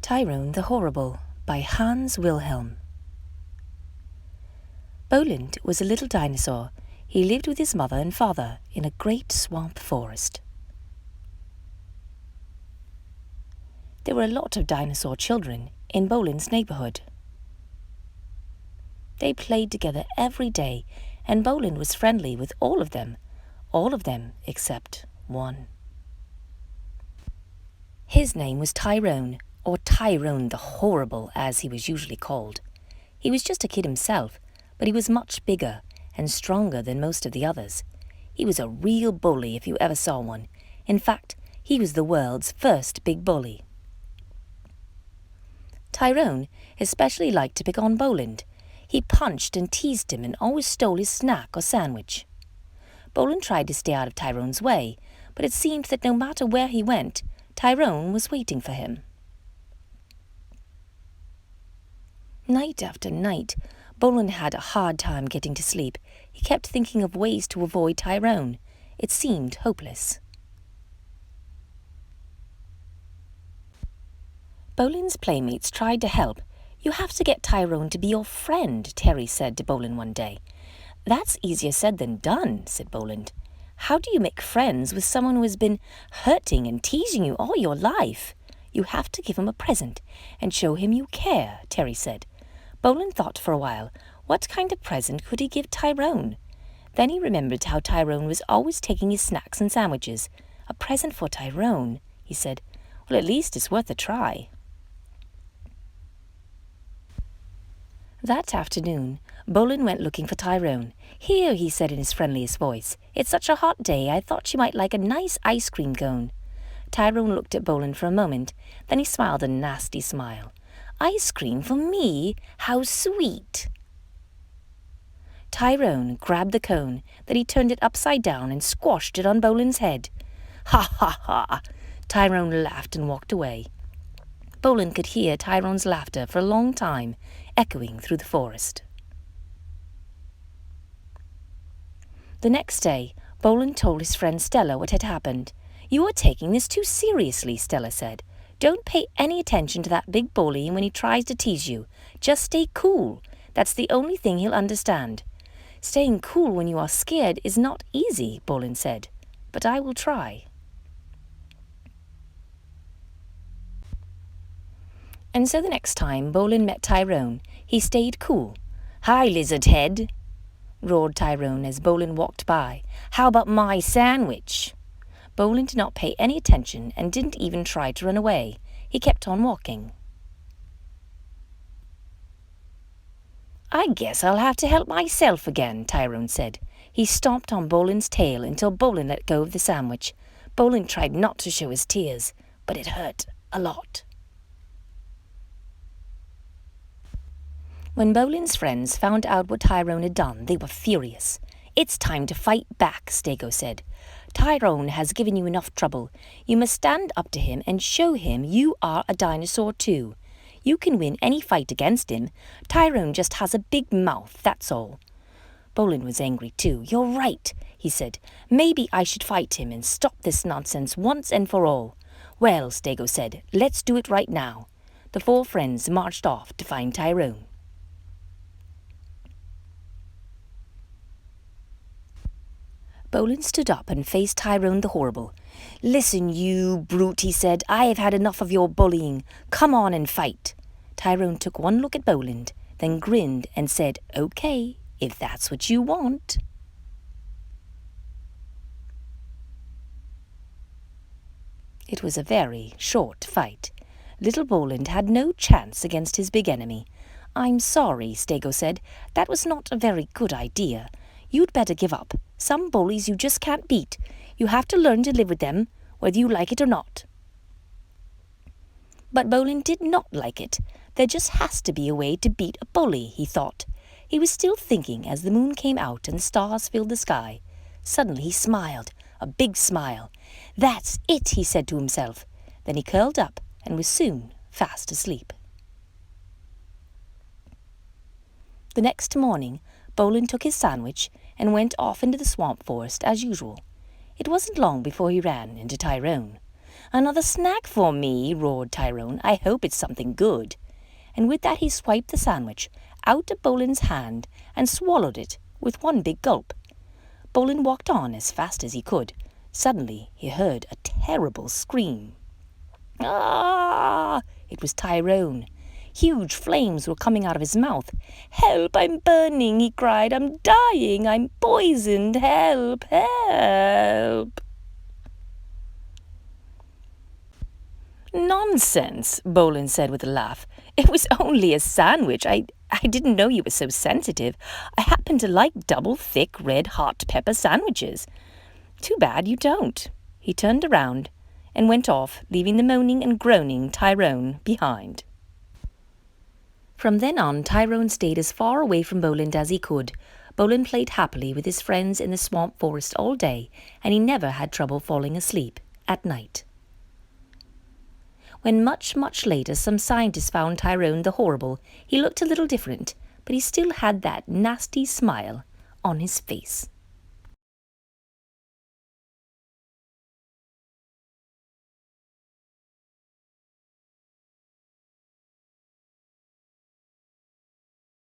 Tyrone the Horrible by Hans Wilhelm. Boland was a little dinosaur. He lived with his mother and father in a great swamp forest. There were a lot of dinosaur children in Boland's neighborhood. They played together every day, and Boland was friendly with all of them except one. His name was Tyrone, or Tyrone the Horrible, as he was usually called. He was just a kid himself, but he was much bigger and stronger than most of the others. He was a real bully if you ever saw one. In fact, he was the world's first big bully. Tyrone especially liked to pick on Boland. He punched and teased him and always stole his snack or sandwich. Boland tried to stay out of Tyrone's way, but it seemed that no matter where he went, Tyrone was waiting for him. Night after night, Boland had a hard time getting to sleep. He kept thinking of ways to avoid Tyrone. It seemed hopeless. Boland's playmates tried to help. "You have to get Tyrone to be your friend," Terry said to Boland one day. "That's easier said than done," said Boland. "How do you make friends with someone who has been hurting and teasing you all your life? You have to give him a present and show him you care," Terry said. Boland thought for a while. What kind of present could he give Tyrone? Then he remembered how Tyrone was always taking his snacks and sandwiches. "A present for Tyrone," he said. "Well, at least it's worth a try." That afternoon, Boland went looking for Tyrone. "Here," he said in his friendliest voice. "It's such a hot day, I thought you might like a nice ice cream cone." Tyrone looked at Boland for a moment. Then he smiled a nasty smile. "Ice cream for me? How sweet!" Tyrone grabbed the cone, then he turned it upside down and squashed it on Boland's head. "Ha ha ha!" Tyrone laughed and walked away. Boland could hear Tyrone's laughter for a long time, echoing through the forest. The next day, Boland told his friend Stella what had happened. "You are taking this too seriously," Stella said. "Don't pay any attention to that big bully when he tries to tease you. Just stay cool. That's the only thing he'll understand." "Staying cool when you are scared is not easy," Boland said. "But I will try." And so the next time Boland met Tyrone, he stayed cool. "Hi, lizard head," roared Tyrone as Boland walked by. "How about my sandwich?" Boland did not pay any attention and didn't even try to run away. He kept on walking. "I guess I'll have to help myself again," Tyrone said. He stomped on Boland's tail until Boland let go of the sandwich. Boland tried not to show his tears, but it hurt a lot. When Boland's friends found out what Tyrone had done, they were furious. "It's time to fight back," Stego said. "Tyrone has given you enough trouble. You must stand up to him and show him you are a dinosaur too. You can win any fight against him. Tyrone just has a big mouth, that's all." Boland was angry too. "You're right," he said. "Maybe I should fight him and stop this nonsense once and for all." "Well," Stego said, "let's do it right now." The four friends marched off to find Tyrone. Boland stood up and faced Tyrone the Horrible. "Listen, you brute," he said. "I have had enough of your bullying. Come on and fight." Tyrone took one look at Boland, then grinned and said, "Okay, if that's what you want." It was a very short fight. Little Boland had no chance against his big enemy. "I'm sorry," Stego said. "That was not a very good idea. You'd better give up. Some bullies you just can't beat. You have to learn to live with them, whether you like it or not." But Boland did not like it. There just has to be a way to beat a bully, he thought. He was still thinking as the moon came out and the stars filled the sky. Suddenly he smiled, a big smile. "That's it," he said to himself. Then he curled up and was soon fast asleep. The next morning, Boland took his sandwich and went off into the swamp forest as usual. It wasn't long before he ran into Tyrone. Another snack for me, roared Tyrone. I hope it's something good. And with that he swiped the sandwich out of Boland's hand and swallowed it with one big gulp. Boland walked on as fast as he could. Suddenly he heard a terrible scream. Ah! It was Tyrone. Huge flames were coming out of his mouth. Help, I'm burning, he cried. I'm dying, I'm poisoned. Help, help. Nonsense, Boland said with a laugh. It was only a sandwich. I didn't know you were so sensitive. I happen to like double thick red hot pepper sandwiches. Too bad you don't. He turned around and went off, leaving the moaning and groaning Tyrone behind. From then on, Tyrone stayed as far away from Boland as he could. Boland played happily with his friends in the swamp forest all day, and he never had trouble falling asleep at night. When much, much later some scientists found Tyrone the Horrible, he looked a little different, but he still had that nasty smile on his face.